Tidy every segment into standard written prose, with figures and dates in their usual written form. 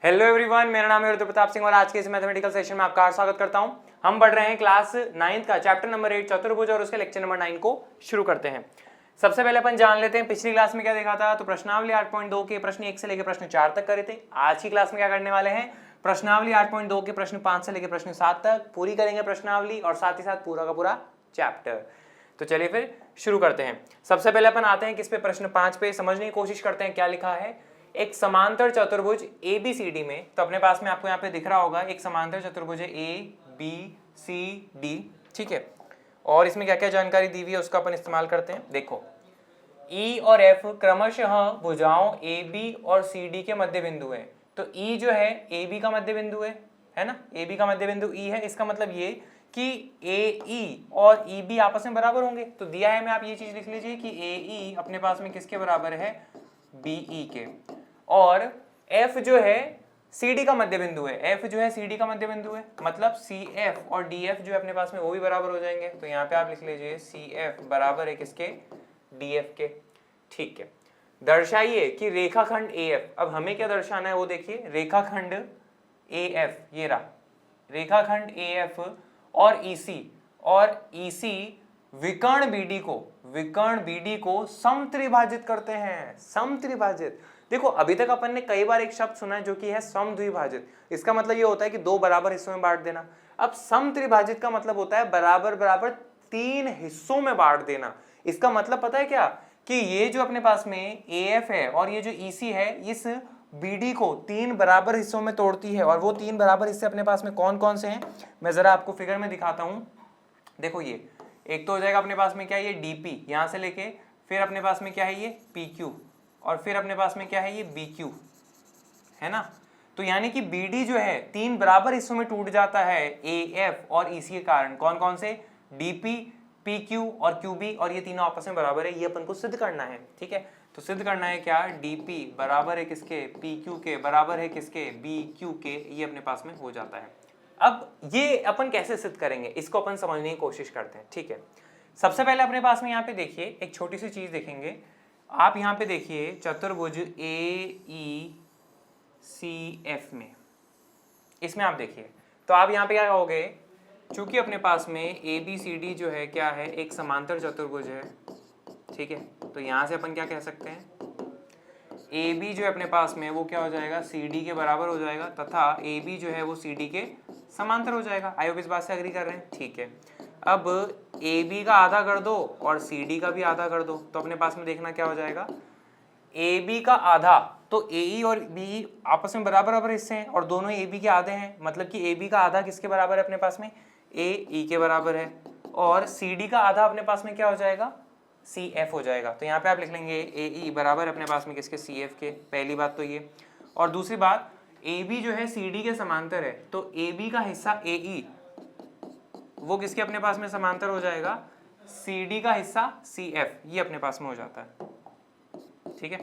Hello everyone, मेरा नाम है रुद्रप्रताप सिंह और आज के इस मैथमेटिकल सेशन में आपका स्वागत करता हूं। हम पढ़ रहे हैं क्लास 9th का चैप्टर नंबर 8 चतुर्भुज और उसके लेक्चर नंबर 9 को शुरू करते हैं। सबसे पहले अपन जान लेते हैं पिछली क्लास में क्या देखा था। तो प्रश्नावली 8.2 के प्रश्न 1 से लेकर प्रश्न 4 तक करे थे। आज की क्लास में क्या करने वाले हैं, प्रश्नावली 8.2 के प्रश्न 5 से लेकर प्रश्न 7 तक पूरी करेंगे प्रश्नावली और साथ ही साथ पूरा का पूरा चैप्टर। तो चलिए फिर शुरू करते हैं। सबसे पहले अपन आते हैं किस पे, प्रश्न 5 पे। समझने की कोशिश करते हैं क्या लिखा है। एक समांतर चतुर्भुज ABCD में, तो अपने पास में आपको यहाँ पे दिख रहा होगा एक समांतर चतुर्भुज है ABCD, ठीक है। और इसमें क्या क्या जानकारी दी हुई है उसका अपन इस्तेमाल करते हैं। देखो, E और F क्रमशः भुजाओं AB और CD के मध्य बिंदु है। तो E जो है AB का मध्य बिंदु है ना, AB का मध्य बिंदु E है। इसका मतलब ये कि AE और EB आपस में बराबर होंगे। तो दिया है, मैं आप ये चीज लिख लीजिए कि AE अपने पास में किसके बराबर है, BE के। और F जो है CD का मध्य बिंदु है, F जो है CD का मध्य बिंदु है, मतलब CF और DF जो है अपने पास में वो भी बराबर हो जाएंगे। तो यहाँ पे आप लिख लीजिए CF बराबर है किसके, DF के, ठीक है। दर्शाइए कि रेखाखंड AF, अब हमें क्या दर्शाना है वो देखिए। रेखाखंड AF, ये रहा रेखाखंड AF और EC विकर्ण BD को समत्रिभाजित करते हैं। समत्रिभाजित, देखो अभी तक अपन ने कई बार एक शब्द सुना है जो कि है समद्विभाजित। इसका मतलब ये होता है कि दो बराबर हिस्सों में बांट देना। अब समत्रिभाजित का मतलब होता है बराबर बराबर 3 हिस्सों में बांट देना। इसका मतलब पता है क्या, कि ये जो अपने पास में AF है और ये जो EC है, इस BD को 3 बराबर हिस्सों में तोड़ती है। और वो 3 बराबर हिस्से अपने पास में कौन कौन से हैं, मैं जरा आपको फिगर में दिखाता हूं। देखो, ये एक तो हो जाएगा अपने पास में क्या है, ये DP, यहां से लेके फिर अपने पास में क्या है ये PQ, और फिर अपने पास में क्या है ये BQ, है ना। तो यानी कि BD जो है 3 बराबर हिस्सों में टूट जाता है AF और EC के कारण। कौन कौन से, DP, PQ और QB, और ये तीनों आपस में बराबर है। ये अपन को सिद्ध करना है, ठीक है। तो सिद्ध करना है क्या, DP बराबर है किसके, PQ के, बराबर है किसके, BQ के। ये अपने पास में हो जाता है। अब ये अपन कैसे सिद्ध करेंगे, इसको अपन समझने की कोशिश करते हैं, ठीक है। सबसे पहले अपने पास में यहाँ पे देखिए एक छोटी सी चीज देखेंगे। आप यहाँ पे देखिए चतुर्भुज AECF में, इसमें आप देखिए, तो आप यहाँ पे क्या कहोगे, चूंकि अपने पास में ABCD जो है क्या है, एक समांतर चतुर्भुज है, ठीक है। तो यहाँ से अपन क्या कह सकते हैं, AB जो है अपने पास में वो क्या हो जाएगा, CD के बराबर हो जाएगा, तथा AB जो है वो CD के समांतर हो जाएगा। आई होप इस बात से एग्री कर रहे हैं, ठीक है। अब AB का आधा कर दो और CD का भी आधा कर दो, तो अपने पास में देखना क्या हो जाएगा, AB का आधा, तो AE और BE आपस में बराबर बराबर हिस्से हैं और दोनों AB के आधे हैं। मतलब कि AB का आधा किसके बराबर है अपने पास में, AE के बराबर है। और CD का आधा अपने पास में क्या हो जाएगा, CF हो जाएगा। तो यहाँ पे आप लिख लेंगे AE बराबर अपने पास में किसके, CF के। पहली बात तो ये, और दूसरी बात AB जो है CD के समांतर है, तो AB का हिस्सा AE वो किसके अपने पास में समांतर हो जाएगा, CD का हिस्सा CF, ये अपने पास में हो जाता है, ठीक है।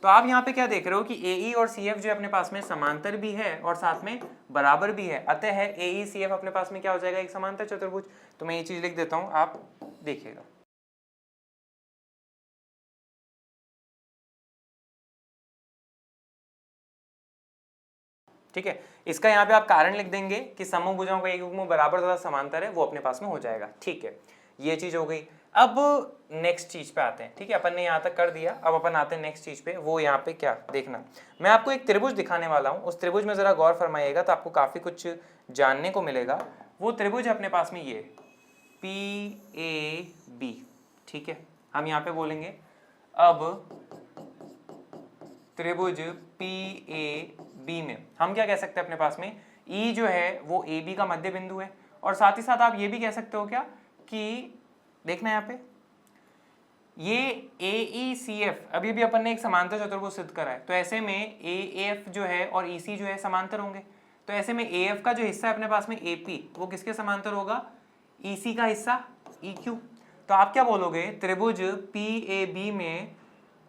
तो आप यहाँ पे क्या देख रहे हो कि AE और CF जो अपने पास में समांतर भी है और साथ में बराबर भी है, अतः है AE CF अपने पास में क्या हो जाएगा, एक समांतर चतुर्भुज। तो मैं ये चीज लिख देता हूं, आप देखिएगा, ठीक है। इसका यहाँ पे आप कारण लिख देंगे कि समूह भुजाओं का एक युग्म बराबर तथा समांतर है, वो अपने पास में हो जाएगा, ठीक है। ये चीज हो गई। अब नेक्स्ट चीज पे आते हैं, ठीक है। अपन ने यहाँ तक कर दिया, अब अपन आते हैं नेक्स्ट चीज पे। वो यहाँ पे क्या देखना, मैं आपको एक त्रिभुज दिखाने वाला हूँ। उस त्रिभुज में जरा गौर फरमाइएगा तो आपको काफी कुछ जानने को मिलेगा। वो त्रिभुज है अपने पास में ये PAB, ठीक है। हम यहाँ पे बोलेंगे अब त्रिभुज PAB में हम क्या कह सकते हैं, अपने पास में E जो है वो AB का मध्य बिंदु है। और साथ ही साथ आप ये भी कह सकते हो क्या, कि देखना यहाँ पे ये AECF अभी भी अपन ने एक समांतर चतुर्भुज सिद्ध करा है। तो ऐसे में AF जो है और EC जो है समांतर होंगे। तो ऐसे में AF का जो हिस्सा है अपने पास में AP, वो किसके समांतर होगा, EC का हिस्सा EQ। तो आप क्या बोलोगे, त्रिभुज PAB में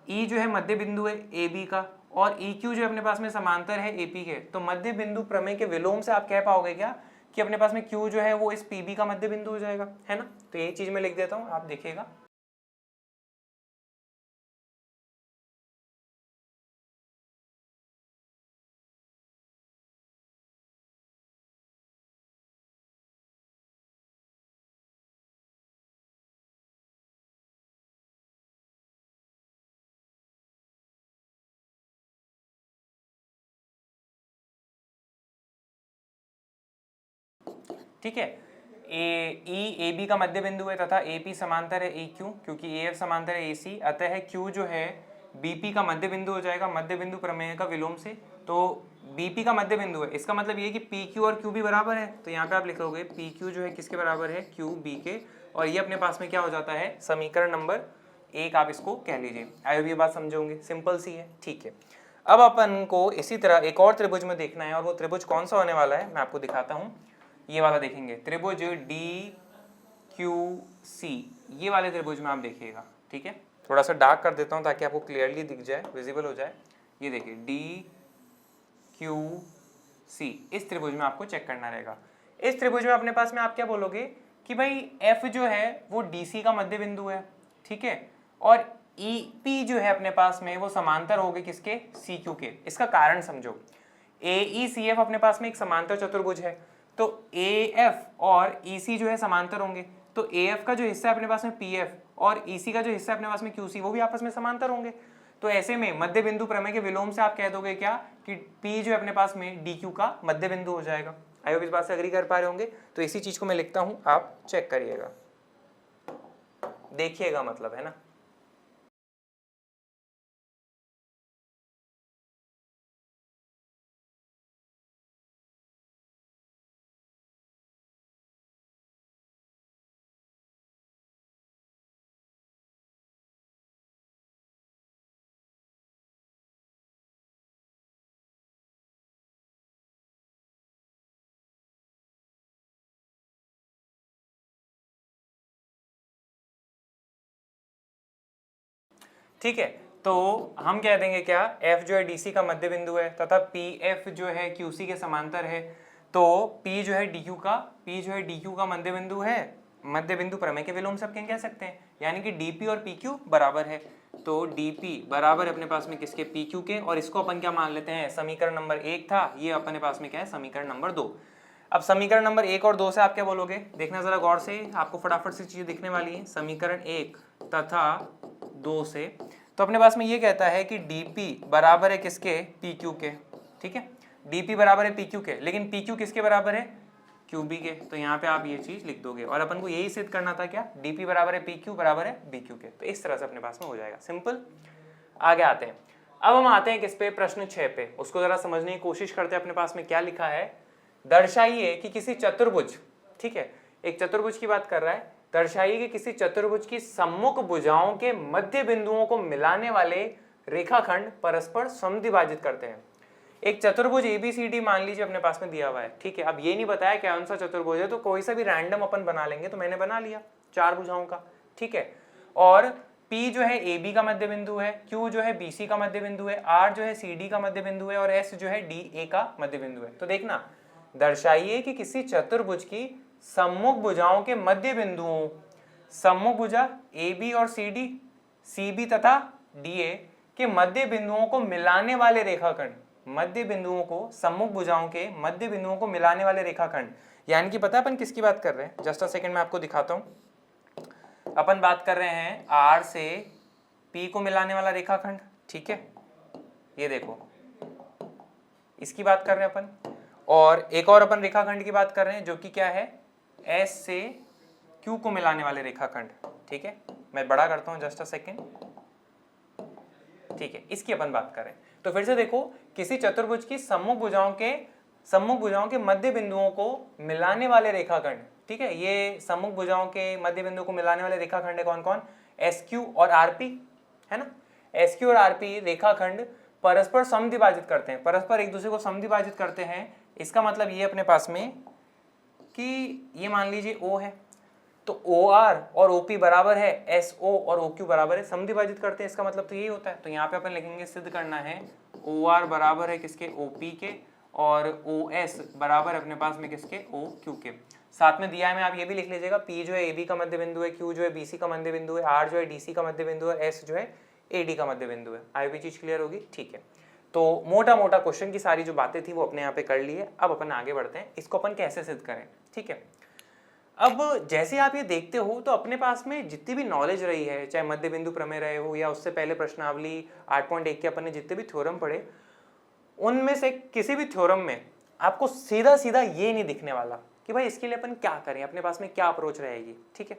E जो है मध्य बिंदु है AB का और EQ जो अपने पास में समांतर है AP के। तो मध्य बिंदु प्रमेय के विलोम से आप कह पाओगे क्या, कि अपने पास में Q जो है वो इस PB का मध्य बिंदु हो जाएगा, है ना। तो यही चीज मैं लिख देता हूं, आप देखिएगा। ठीक है। ए बी का मध्य बिंदु है तथा ए पी समांतर है ए क्यू, क्योंकि ए एफ समांतर है ए सी, अतः क्यू जो है बीपी का मध्य बिंदु हो जाएगा मध्य बिंदु प्रमेय का विलोम से। तो बीपी का मध्य बिंदु है, इसका मतलब ये कि पी क्यू और क्यू भी बराबर है, तो यहाँ पे आप लिखोगे पी क्यू जो है किसके बराबर है, क्यू बी के, और ये अपने पास में क्या हो जाता है, समीकरण नंबर 1 आप इसको कह लीजिए। आई होप ये बात समझोगे, सिंपल सी है। ठीक है, अब अपन को इसी तरह एक और त्रिभुज में देखना है, और वो त्रिभुज कौन सा होने वाला है मैं आपको दिखाता हूँ। ये वाला देखेंगे, त्रिभुज डी क्यू सी, ये वाले त्रिभुज में आप देखिएगा। ठीक है, थोड़ा सा डार्क कर देता हूँ ताकि आपको क्लियरली दिख जाए, विजिबल हो जाए। ये देखिए डी क्यू सी, इस त्रिभुज में आपको चेक करना रहेगा। इस त्रिभुज में अपने पास में आप क्या बोलोगे कि भाई एफ जो है वो डी सी का मध्य बिंदु है, ठीक है, और ई पी जो है अपने पास में वो समांतर हो गए किसके, सी क्यू के। इसका कारण समझो, ए ई सी एफ अपने पास में एक समांतर चतुर्भुज है, तो ए एफ और ई सी जो है समांतर होंगे, तो ए एफ का जो हिस्सा है अपने पास में पी एफ और ई सी का जो हिस्सा है अपने पास में क्यू सी, वो भी आपस में समांतर होंगे। तो ऐसे में मध्य बिंदु प्रमेय के विलोम से आप कह दोगे क्या कि P जो है अपने पास में डी क्यू का मध्य बिंदु हो जाएगा। आई होप इस बात से अग्री कर पा रहे होंगे। तो इसी चीज को मैं लिखता हूं, आप चेक करिएगा, देखिएगा, मतलब है ना। ठीक है, तो हम कह देंगे क्या, F जो है DC का मध्य बिंदु है तथा PF जो है QC के समांतर है। तो P जो है DQ का मध्य बिंदु है, मध्य बिंदु प्रमेय के विलोम से आप कह सकते हैं, यानी कि DP और PQ बराबर है। तो DP बराबर अपने पास में किसके, PQ के, और इसको अपन क्या मान लेते हैं, समीकरण नंबर 1 था, ये अपने पास में क्या है, समीकरण नंबर 2। अब समीकरण नंबर 1 और 2 से आप क्या बोलोगे, देखना जरा गौर से, आपको फटाफट से चीजें दिखने वाली है। समीकरण 1 तथा 2 से तो अपने पास में ये कहता है कि dp बराबर है किसके, pq के। ठीक है, dp बराबर है pq के, लेकिन pq किसके बराबर है, qb के। तो यहाँ पे आप ये चीज लिख दोगे, और अपन को यही सिद्ध करना था क्या, dp बराबर है pq बराबर है bq के। तो इस तरह से अपने पास में हो जाएगा, सिंपल। आगे आते हैं, अब हम आते हैं किस पे, प्रश्न 6 पे। उसको जरा समझने की कोशिश करते हैं। अपने पास में क्या लिखा है, दर्शाइए कि किसी चतुर्भुज, ठीक है, एक चतुर्भुज की बात कर रहा है, दर्शाइए कि किसी चतुर्भुज की सम्मुख भुजाओं के मध्य बिंदुओं को मिलाने वाले रेखाखंड परस्पर समद्विभाजित करते हैं। एक चतुर्भुज ABCD मान लीजिए अपने पास में दिया हुआ है, ठीक है। अब ये नहीं बताया कौन सा चतुर्भुज है, तो कोई सा भी रैंडम अपन बना लेंगे। तो मैंने बना लिया 4 भुजाओं का, ठीक है, और P जो है AB का मध्य बिंदु है, Q जो है BC का मध्य बिंदु है, R जो है CD का मध्य बिंदु है, और S जो है DA का मध्य बिंदु है। तो देखना, दर्शाइए कि किसी चतुर्भुज की सम्मुख भुजाओं के मध्य बिंदुओं, सम्मुख भुजा AB और CD, CB तथा DA के मध्य बिंदुओं को मिलाने वाले रेखाखंड, मध्य बिंदुओं को, सम्मुख भुजाओं के मध्य बिंदुओं को मिलाने वाले रेखाखंड, यानी कि पता है अपन किसकी बात कर रहे हैं, जस्ट अ सेकंड में आपको दिखाता हूं। अपन बात कर रहे हैं R से P को मिलाने वाला रेखाखंड, ठीक है, ये देखो, इसकी बात कर रहे हैं अपन। और एक और अपन रेखाखंड की बात कर रहे हैं जो कि क्या है, S से Q को मिलाने वाले रेखाखंड, ठीक है। मैं बड़ा करता हूं, जस्ट अ सेकेंड, ठीक है, इसकी अपन बात कर रहे हैं। तो फिर से देखो, किसी चतुर्भुज की सम्मुख भुजाओं के मध्य बिंदुओं को मिलाने वाले रेखाखंड, ठीक है, ये सम्मुख भुजाओं के मध्य बिंदु को मिलाने वाले रेखाखंड है कौन कौन, SQ और RP, है ना। SQ और RP रेखाखंड परस्पर समद्विभाजित करते हैं, परस्पर एक दूसरे को समद्विभाजित करते हैं। इसका मतलब ये अपने पास में कि ये मान लीजिए O है, तो OR और OP बराबर है SO और OQ बराबर है, समद्विभाजित करते हैं। इसका मतलब तो यही होता है। तो यहाँ पे अपन लिखेंगे, सिद्ध करना है OR बराबर है किसके, OP के, और OS बराबर अपने पास में किसके, OQ के। साथ में दिया है, मैं आप ये भी लिख लीजिएगा, P जो है AB का मध्य बिंदु है, Q जो है BC का मध्य बिंदु है, R जो है DC का मध्य बिंदु है, S जो है AD का मध्य बिंदु है। आई भी चीज क्लियर होगी, ठीक है। तो मोटा मोटा क्वेश्चन की सारी जो बातें थी वो अपने यहाँ पे कर ली है। अब अपन आगे बढ़ते हैं, इसको अपन कैसे सिद्ध करें, ठीक है। अब जैसे आप ये देखते हो, तो अपने पास में जितनी भी नॉलेज रही है, चाहे मध्य बिंदु प्रमेय रहे हो या उससे पहले प्रश्नावली 8.1 के अपन ने जितने भी थ्योरम पढ़े, उनमें से किसी भी थ्योरम में आपको सीधा सीधा ये नहीं दिखने वाला कि भाई इसके लिए अपन क्या करें, अपने पास में क्या अप्रोच रहेगी। ठीक है,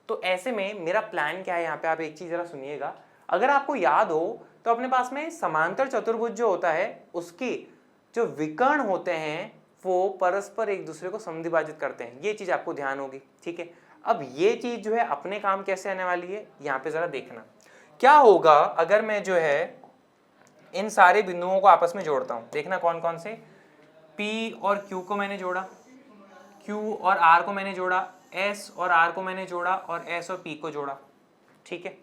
तो ऐसे में मेरा प्लान क्या है, यहाँ पे आप एक चीज जरा सुनिएगा। अगर आपको याद हो तो अपने पास में समांतर चतुर्भुज जो होता है उसके जो विकर्ण होते हैं वो परस्पर एक दूसरे को समद्विभाजित करते हैं, ये चीज आपको ध्यान होगी। ठीक है, अब ये चीज जो है अपने काम कैसे आने वाली है, यहाँ पे जरा देखना क्या होगा अगर मैं जो है इन सारे बिंदुओं को आपस में जोड़ता हूं। देखना कौन कौन से, P और Q को मैंने जोड़ा, Q और R को मैंने जोड़ा, S और R को मैंने जोड़ा और S और P को जोड़ा। ठीक है,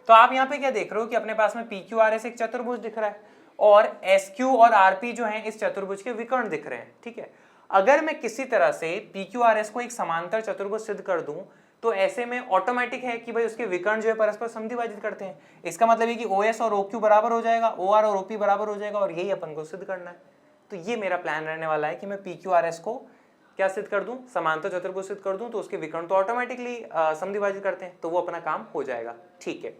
तो आप यहाँ पे क्या देख रहे हो कि अपने पास में PQRS एक चतुर्भुज दिख रहा है और SQ और RP जो है इस चतुर्भुज के विकर्ण दिख रहे हैं। ठीक है, अगर मैं किसी तरह से PQRS को एक समांतर चतुर्भुज सिद्ध कर दूं तो ऐसे में ऑटोमेटिक है कि भाई उसके विकर्ण जो है परस्पर समद्विभाजित करते हैं। इसका मतलब है कि OS और OQ बराबर हो जाएगा, OR और OP बराबर हो जाएगा और यही अपन को सिद्ध करना है। तो ये मेरा प्लान रहने वाला है कि मैं PQRS को क्या सिद्ध कर दूं, समांतर चतुर्भुज सिद्ध कर दूं, तो उसके विकर्ण तो ऑटोमेटिकली समद्विभाजित करते हैं, तो वो अपना काम हो जाएगा। ठीक है,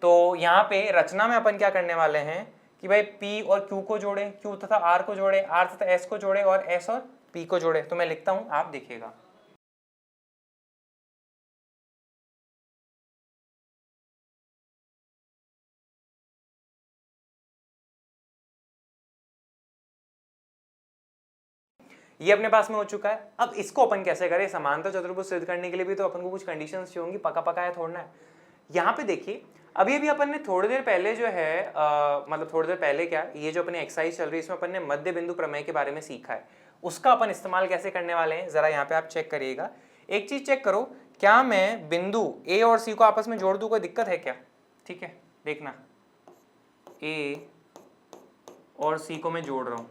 तो यहाँ पे रचना में अपन क्या करने वाले हैं कि भाई P और Q को जोड़े, Q तथा R को जोड़े, R तथा S को जोड़े और S और P को जोड़े। तो मैं लिखता हूं, आप देखिएगा। ये अपने पास में हो चुका है। अब इसको अपन कैसे करें, समांतर चतुर्भुज सिद्ध करने के लिए भी तो अपन को कुछ कंडीशंस चाहिए होंगी, पका पकाया थोड़ना है। यहाँ पे देखिए अभी अभी अपन ने थोड़ी देर पहले जो है मतलब थोड़ी देर पहले क्या, ये जो अपनी एक्सरसाइज चल रही है इसमें अपन ने मध्य बिंदु प्रमेय के बारे में सीखा है, उसका अपन इस्तेमाल कैसे करने वाले हैं जरा यहाँ पे आप चेक करिएगा। एक चीज चेक करो, क्या मैं बिंदु A और C को आपस में जोड़ दूं, कोई दिक्कत है क्या? ठीक है, देखना A और C को मैं जोड़ रहा हूं,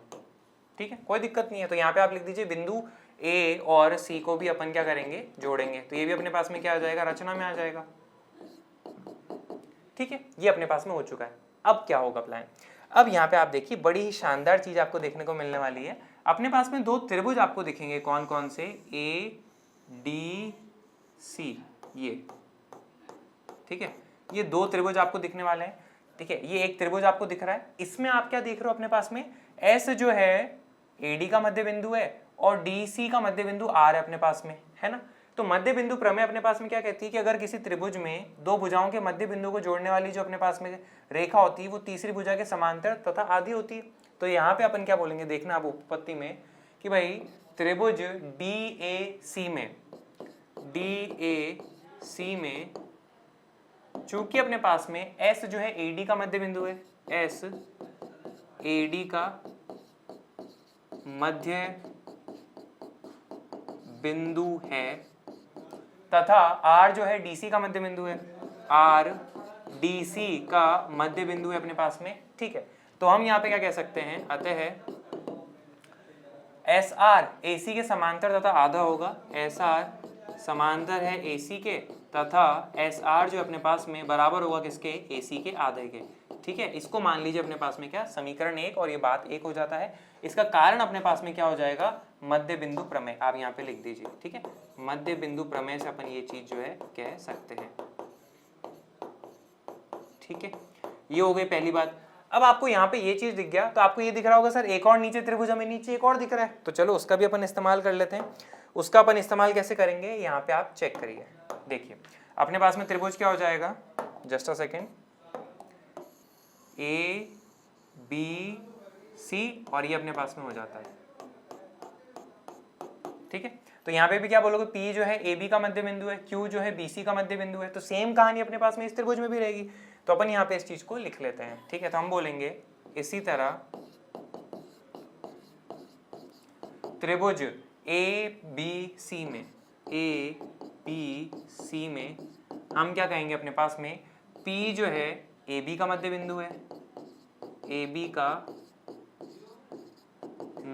ठीक है, कोई दिक्कत नहीं है। तो यहाँ पे आप लिख दीजिए बिंदु A और C को भी अपन क्या करेंगे, जोड़ेंगे। तो ये भी अपने पास में क्या आ जाएगा, रचना में आ जाएगा। ठीक है, ये अपने पास में हो चुका है। अब क्या होगा प्लान, अब यहाँ पे आप देखिए बड़ी ही शानदार चीज आपको देखने को मिलने वाली है। अपने पास में दो त्रिभुज आपको दिखेंगे, कौन कौन से, ADC, ये ठीक है, ये दो त्रिभुज आपको दिखने वाले हैं। ठीक है, ये एक त्रिभुज आपको दिख रहा है, इसमें आप क्या देख रहे हो, अपने पास में S जो है AD का मध्य बिंदु है और DC का मध्य बिंदु R है अपने पास में, है ना। तो मध्य बिंदु प्रमेय अपने पास में क्या कहती है कि अगर किसी त्रिभुज में दो भुजाओं के मध्य बिंदु को जोड़ने वाली जो अपने पास में रेखा होती है वो तीसरी भुजा के समांतर तथा आधी होती है। तो यहाँ पे अपन क्या बोलेंगे, देखना आप उत्पत्ति में कि भाई त्रिभुज DAC में चूंकि अपने पास में S जो है AD का मध्य बिंदु है, S AD का मध्य बिंदु है तथा R जो है DC का मध्य बिंदु है, R DC का मध्य बिंदु है अपने पास में। ठीक है, तो हम यहाँ पे क्या कह सकते हैं, अतः SR AC के समांतर तथा आधा होगा, SR समांतर है AC के तथा SR जो अपने पास में बराबर होगा किसके, AC के आधे के। ठीक है, इसको मान लीजिए अपने पास में क्या, समीकरण 1 और ये बात 1 हो जाता है। इसका कारण अपने पास में क्या हो जाएगा, मध्य बिंदु प्रमेय, आप यहाँ पे लिख दीजिए। ठीक है, मध्य बिंदु प्रमेय से अपन ये चीज जो है कह सकते हैं। ठीक है, ये हो गई पहली बात। अब आपको यहाँ पे ये चीज दिख गया तो आपको ये दिख रहा होगा सर एक और नीचे त्रिभुज हमें नीचे एक और दिख रहा है, तो चलो उसका भी अपन इस्तेमाल कर लेते हैं। उसका अपन इस्तेमाल कैसे करेंगे, यहाँ पे आप चेक करिए। देखिए अपने पास में त्रिभुज क्या हो जाएगा, जस्ट अ सेकेंड, ABC और ये अपने पास में हो जाता है। ठीक है, तो यहाँ पे भी क्या बोलोगे, P जो है AB का मध्य बिंदु है, Q जो है BC का मध्य बिंदु है, तो सेम कहानी अपने पास में इस त्रिभुज में भी रहेगी। तो अपन यहाँ पे इस चीज को लिख लेते हैं। ठीक है, तो हम बोलेंगे इसी तरह त्रिभुज ABC में हम क्या कहेंगे, अपने पास में P जो है AB का मध्य बिंदु है, AB का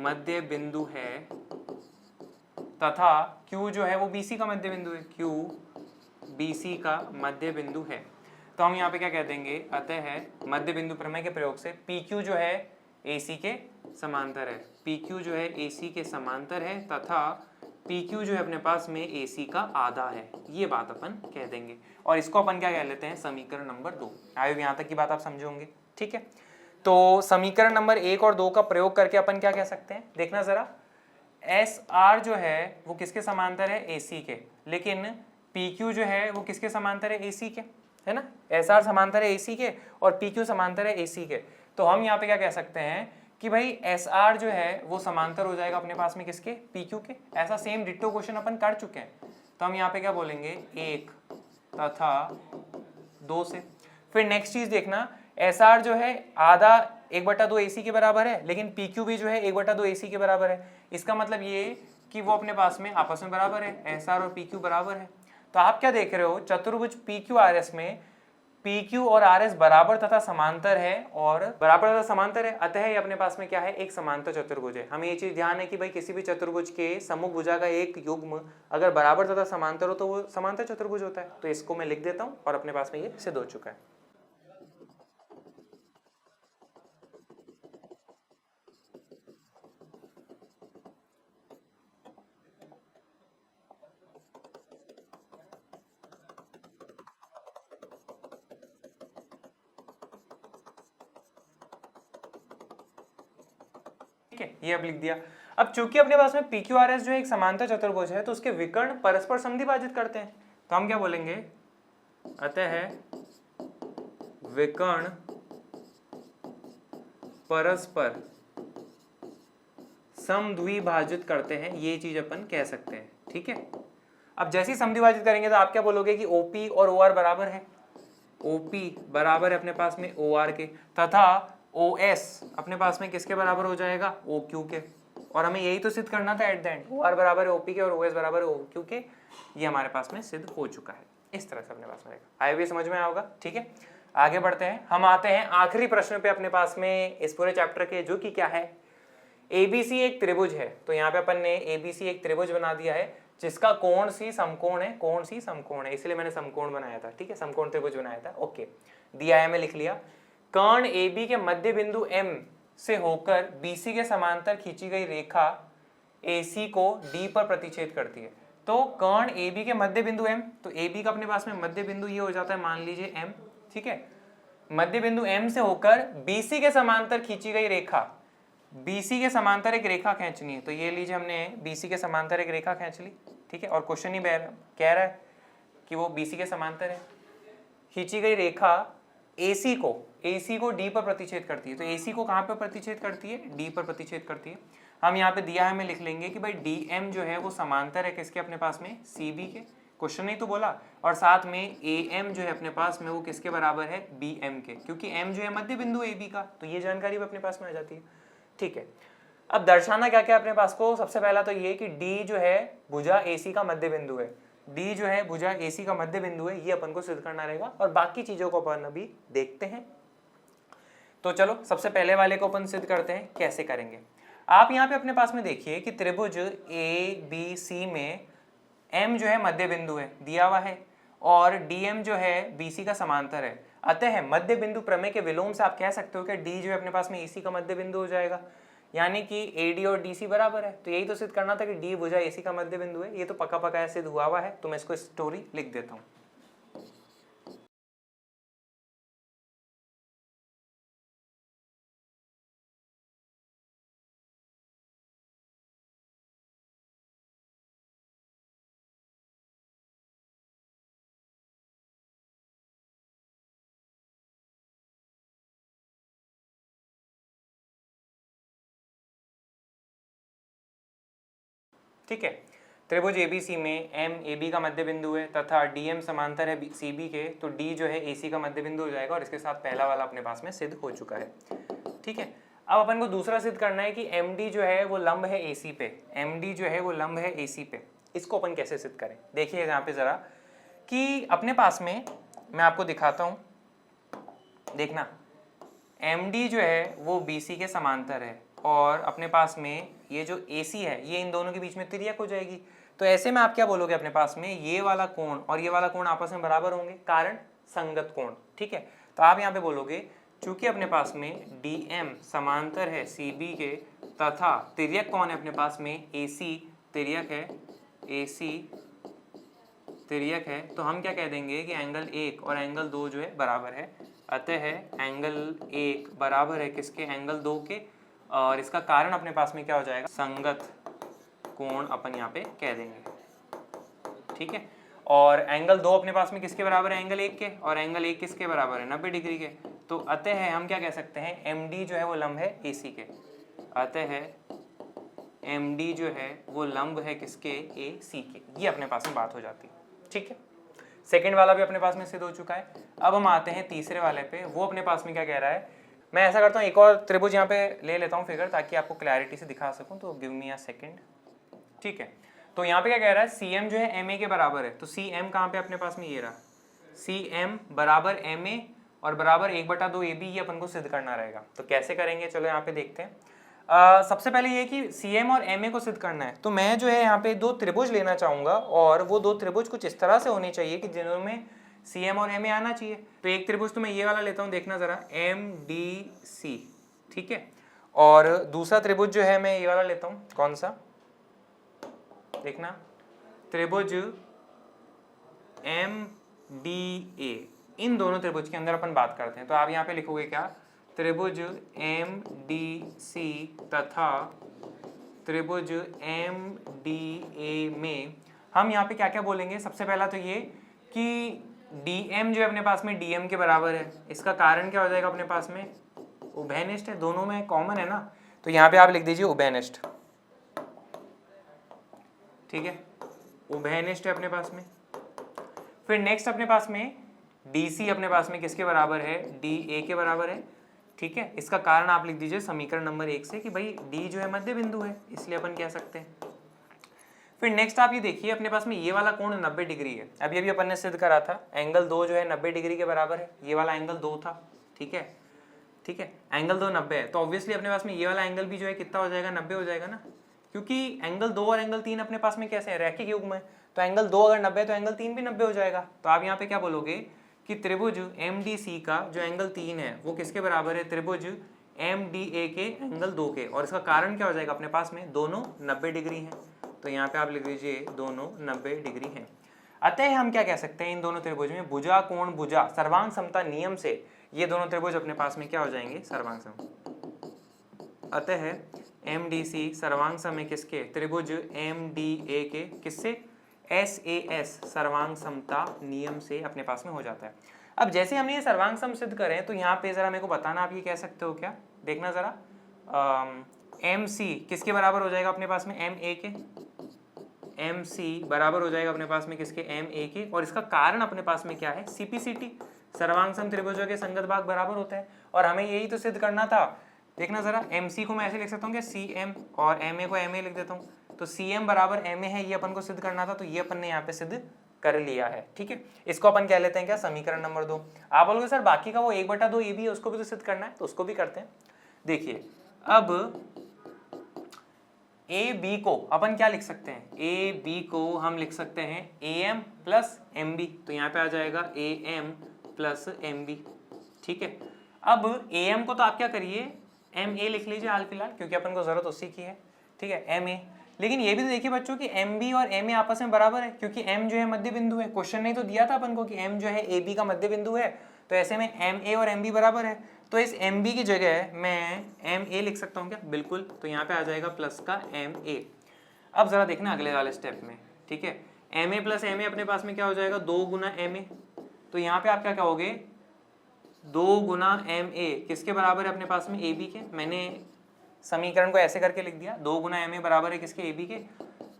मध्य बिंदु है तथा Q जो है वो BC का मध्य बिंदु है, Q BC का मध्य बिंदु है। तो हम यहाँ पे क्या कह देंगे, अतः मध्य बिंदु प्रमेय के प्रयोग से PQ जो है AC के समांतर है, PQ जो है AC के समांतर है तथा PQ जो है अपने पास में AC का आधा है, ये बात अपन कह देंगे। और इसको अपन क्या कह लेते हैं, समीकरण नंबर 2। आयो यहाँ तक की बात आप समझे होंगे। ठीक है, तो समीकरण नंबर 1 और 2 का प्रयोग करके अपन क्या कह सकते हैं, देखना जरा, एस आर जो है वो किसके समांतर है, ए सी के, लेकिन पी क्यू जो है वो किसके समांतर है, ए सी के, है ना। एस आर समांतर है ए सी के और पी क्यू समांतर है ए सी के। तो हम यहाँ पे क्या कह सकते हैं कि भाई एस आर जो है वो समांतर हो जाएगा अपने पास में किसके, पी क्यू के। ऐसा सेम डिट्टो क्वेश्चन अपन कर चुके हैं, तो हम यहाँ पे क्या बोलेंगे, 1 तथा 2 से। फिर नेक्स्ट चीज देखना, एस आर जो है आधा 1/2 AC के बराबर है, लेकिन पी क्यू भी जो है 1/2 AC के बराबर है। इसका मतलब ये कि वो अपने पास में आपस में बराबर है, एस आर और पी क्यू बराबर है। तो आप क्या देख रहे हो, चतुर्भुज पी क्यू आर एस में पी क्यू और आर एस बराबर तथा समांतर है, और बराबर तथा समांतर है, अतः ये अपने पास में क्या है, एक समांतर चतुर्भुज है। हमें ये चीज ध्यान है कि भाई किसी भी चतुर्भुज के सम्मुख भुजा का एक युग्म अगर बराबर तथा समांतर हो तो वो समांतर चतुर्भुज होता है। तो इसको मैं लिख देता हूं और अपने पास में ये सिद्ध हो चुका है। ये अब लिख दिया। अब चूंकि अपने पास में पी क्यू आर एस जो है एक समांतर चतुर्भुज है, तो उसके विकर्ण परस्पर समद्विभाजित करते हैं। तो हम क्या बोलेंगे, अतः विकर्ण परस्पर समद्विभाजित करते हैं, ये चीज अपन कह सकते हैं। ठीक है, अब जैसे ही समद्विभाजित करेंगे तो आप क्या बोलोगे कि ओपी और ओ आर बराबर है, ओपी बराबर है अपने पास में ओ आर के, तथा ओ एस अपने पास में किसके बराबर हो जाएगा, ओ क्यू के। और हमें यही तो सिद्ध करना था at the end, O R बराबर है ओपी के और ओ एस बराबर है ओ क्यू के। ये हमारे पास में सिद्ध हो चुका है। इस तरह से अपने पास में रहेगा। आए भी समझ में आओगा। ठीक है, आगे बढ़ते हैं। हम आते हैं आखिरी प्रश्न पे अपने पास में इस पूरे चैप्टर के, जो कि क्या है, एबीसी एक त्रिभुज है। तो यहाँ पे अपन ने एबीसी एक त्रिभुज बना दिया है जिसका कोण सी समकोण है, कोण सी समकोण है, इसलिए मैंने समकोण बनाया था। ठीक है, समकोण त्रिभुज बनाया था। ओके, दिया है, मैं लिख लिया। कर्ण AB के मध्य बिंदु M से होकर BC के समांतर खींची गई रेखा AC को D पर प्रतिच्छेद करती है। तो कर्ण AB के मध्य बिंदु M, तो AB का अपने पास में मध्य बिंदु ये हो जाता है, मान लीजिए M। ठीक है, मध्य बिंदु M से होकर BC के समांतर खींची गई रेखा, BC के समांतर एक रेखा खींचनी है। तो ये लीजिए, हमने BC के समांतर एक रेखा खींच ली। ठीक है, और क्वेश्चन ही कह रहा है कि वो BC के समांतर है। खींची गई रेखा AC को D पर प्रतिच्छेद करती है। तो AC को कहाँ पर प्रतिच्छेद करती है, D पर प्रतिच्छेद करती है। हम यहाँ पे दिया है, हमें लिख लेंगे कि भाई DM जो है वो समांतर है किसके अपने पास में, CB के। क्वेश्चन नहीं तो बोला। और साथ में AM जो है अपने पास में वो किसके बराबर है, BM के, क्योंकि M जो है मध्य बिंदु AB का। तो ये जानकारी भी अपने पास में आ जाती है। ठीक है, अब दर्शाना क्या क्या अपने पास को, सबसे पहला तो ये कि D जो है भुजा AC का मध्य बिंदु है, D जो है भुजा AC का मध्य बिंदु है, ये अपन को सिद्ध करना रहेगा। और बाकी चीजों को अपन अभी देखते हैं। तो चलो सबसे पहले वाले को अपन सिद्ध करते हैं, कैसे करेंगे। आप यहाँ पे अपने पास में देखिए कि त्रिभुज ABC में M जो है मध्य बिंदु है, दिया हुआ है, और DM जो है BC का समांतर है। अतः मध्य बिंदु प्रमेय के विलोम से आप कह सकते हो कि D जो है अपने पास में AC का मध्य बिंदु हो जाएगा, यानी कि AD और DC बराबर है। तो यही तो सिद्ध करना था कि D भुजा AC का मध्य बिंदु है। ये तो पक्का पक्का सिद्ध हुआ है। तो मैं इसको स्टोरी लिख देता हूँ। ठीक है, त्रिभुज ABC में M AB का मध्य बिंदु है तथा DM समांतर है CB के। तो D जो है AC का मध्य बिंदु हो जाएगा, और इसके साथ पहला वाला अपने पास में सिद्ध हो चुका है। ठीक है, अब अपन को दूसरा सिद्ध करना है कि MD जो है वो लंब है AC पे, MD जो है वो लंब है AC पे। इसको अपन कैसे सिद्ध करें, देखिए यहाँ पे जरा कि अपने पास में, मैं आपको दिखाता हूँ, देखना, MD जो है वो BC के समांतर है, और अपने पास में ये जो AC है ये इन दोनों के बीच में तिर्यक हो जाएगी। तो ऐसे में आप क्या बोलोगे, अपने पास में ये वाला कोण और ये वाला कोण आपस में बराबर होंगे, कारण संगत कोण। ठीक है, तो आप यहाँ पे बोलोगे चूंकि अपने पास में DM समांतर है CB के तथा तिर्यक कौन है अपने पास में, AC तिर्यक है, AC तिर्यक है, तो हम क्या कह देंगे कि एंगल 1 और एंगल 2 जो है बराबर है। अतः एंगल 1 बराबर है किसके, एंगल 2 के। और इसका कारण अपने पास में क्या हो जाएगा, संगत कोण अपन यहाँ पे कह देंगे, ठीक है। और एंगल 2 अपने पास में किसके बराबर है, एंगल 1 के, और एंगल 1 किसके बराबर है, 90 डिग्री के। तो अतः हम क्या कह सकते हैं, MD जो है वो लंब है AC के, अतः MD जो है वो लंब है किसके, AC के। ये अपने पास में बात हो जाती है, ठीक है। सेकंड वाला भी अपने पास में सिद्ध हो चुका है। अब हम आते हैं तीसरे वाले पे, वो अपने पास में क्या कह रहा है। मैं ऐसा करता हूँ, एक और त्रिभुज यहाँ पे ले लेता हूँ फिगर, ताकि आपको क्लैरिटी से दिखा सकूँ। तो गिव मी अ सेकंड, ठीक है। तो यहाँ पे क्या कह रहा है, CM जो है MA के बराबर है। तो CM कहाँ पे अपने पास में, ये रहा, CM बराबर MA और बराबर 1/2 AB, ये अपन को सिद्ध करना रहेगा। तो कैसे करेंगे, चलो यहाँ पे देखते हैं। सबसे पहले ये कि CM और MA को सिद्ध करना है। तो मैं जो है यहाँ पे 2 त्रिभुज लेना चाहूँगा, और वो 2 त्रिभुज कुछ इस तरह से होने चाहिए कि जिनमें CM और MA आना चाहिए। तो एक त्रिभुज तो मैं ये वाला लेता हूँ, देखना ज़रा, MDC, ठीक है। और दूसरा त्रिभुज जो है मैं ये वाला लेता हूँ, कौन सा, देखना, त्रिभुज MDA। इन दोनों त्रिभुज के अंदर अपन बात करते हैं। तो आप यहाँ पे लिखोगे क्या, त्रिभुज MDC तथा त्रिभुज MDA में हम यहाँ पे क्या क्या बोलेंगे। सबसे पहला तो ये कि DM जो है अपने पास में DM के बराबर है। इसका कारण क्या हो जाएगा, अपने पास में उभयनिष्ठ है, दोनों में कॉमन है ना। तो यहाँ पे आप लिख दीजिए उभयनिष्ठ, ठीक है, उभयनिष्ठ है अपने पास में। फिर नेक्स्ट अपने पास में DC अपने पास में किसके बराबर है, DA के बराबर है, ठीक है। इसका कारण आप लिख दीजिए समीकरण नंबर 1 से कि भाई D जो है मध्य बिंदु है, इसलिए अपन कह सकते हैं। फिर नेक्स्ट आप ये देखिए, अपने पास में ये वाला कोण 90 डिग्री है। अभी अभी अपन ने सिद्ध करा था, एंगल 2 जो है 90 डिग्री के बराबर है। ये वाला एंगल 2 था, ठीक है, ठीक है, एंगल 2 90 है। तो ऑब्वियसली अपने पास में ये वाला एंगल भी जो है कितना हो जाएगा, 90 हो जाएगा ना, क्योंकि एंगल 2 और एंगल 3 अपने पास में कैसे है, रैखिक युग्म है। तो एंगल 2 अगर 90 है तो एंगल 3 भी 90 हो जाएगा। तो आप यहाँ पे क्या बोलोगे कि त्रिभुज MDC का जो एंगल 3 है वो किसके बराबर है, त्रिभुज MDA के एंगल 2 के। और इसका कारण क्या हो जाएगा, अपने पास में दोनों 90 डिग्री हैं। तो यहाँ पे आप लिख लीजिए दोनों 90 डिग्री हैं। अतः हम क्या कह सकते हैं, इन दोनों त्रिभुज में भुजा कोण भुजा सर्वांग समता नियम से ये दोनों त्रिभुज अपने पास में क्या हो जाएंगे, सर्वांग सम। अतः MDC सर्वांग सम है किसके, त्रिभुज MDA के, किससे, SAS सर्वांग समता नियम से अपने पास में हो जाता है। अब जैसे हमने ये सर्वांग सम सिद्ध करें, तो यहाँ पे जरा मेरे को बताना, आप ये कह सकते हो क्या, देखना जरा, MC किसके बराबर हो जाएगा अपने पास में, MA के, MC बराबर हो जाएगा अपने पास में किसके, MA के। और इसका कारण अपने पास में क्या है, CPCT, सर्वांग सम त्रिभुजों के संगत भाग बराबर होता है। और हमें यही तो सिद्ध करना था। देखना जरा, MC को मैं ऐसे लिख सकता हूँ क्या, CM, और MA को MA लिख देता हूँ। तो CM बराबर MA है, ये अपन को सिद्ध करना था। तो ये अपन ने यहाँ पे सिद्ध कर लिया है, ठीक है। इसको अपन कह लेते हैं क्या, समीकरण नंबर 2। आप बोलोगे सर बाकी का वो 1/2 AB है, उसको भी तो सिद्ध करना है, तो उसको भी करते हैं। देखिए, अब AB को अपन क्या लिख सकते हैं, AB को हम लिख सकते हैं AM प्लस MB। तो यहाँ पे आ जाएगा AM प्लस MB, ठीक है। अब AM को तो आप क्या करिए, MA लिख लीजिए हाल फिलहाल, क्योंकि अपन को जरूरत उसी की है, ठीक है, MA। लेकिन ये भी तो देखिए बच्चों कि MB और MA आपस में बराबर है, क्योंकि M जो है मध्य बिंदु है। क्वेश्चन नहीं तो दिया था अपन को कि M जो है AB का मध्य बिंदु है, तो ऐसे में MA और MB बराबर है। तो इस MB की जगह मैं MA लिख सकता हूँ क्या, बिल्कुल। तो यहाँ पे आ जाएगा प्लस का MA। अब जरा देखना अगले वाले स्टेप में, ठीक है, MA प्लस MA अपने पास में क्या हो जाएगा, 2 गुना MA। तो यहाँ पे आप क्या कहोगे, 2 गुना MA किसके बराबर है अपने पास में, AB के। मैंने समीकरण को ऐसे करके लिख दिया, 2 गुना MA बराबर है किसके, AB के।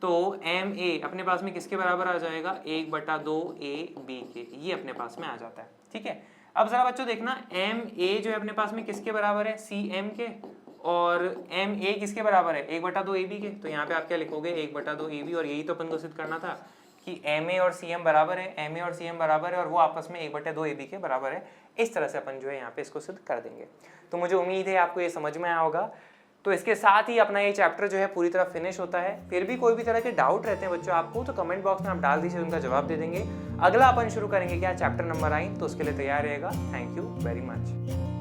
तो MA अपने पास में किसके बराबर आ जाएगा, 1/2 AB के। ये अपने पास में आ जाता है, ठीक है। अब जरा बच्चों देखना, MA जो है अपने पास में किसके बराबर है, CM के, और MA किसके बराबर है, 1/2 AB के। तो यहाँ पे आप क्या लिखोगे, 1/2 AB। और यही तो अपन को सिद्ध करना था कि MA और CM बराबर है, MA और CM बराबर है, और वो आपस में 1/2 AB के बराबर है। इस तरह से अपन जो है यहाँ पे इसको सिद्ध कर देंगे। तो मुझे उम्मीद है आपको ये समझ में आया होगा। तो इसके साथ ही अपना ये चैप्टर जो है पूरी तरह फिनिश होता है। फिर भी कोई भी तरह के डाउट रहते हैं बच्चों आपको, तो कमेंट बॉक्स में आप डाल दीजिए, उनका जवाब दे देंगे। अगला अपन शुरू करेंगे क्या, चैप्टर नंबर 9, तो उसके लिए तैयार रहेगा। Thank you very much.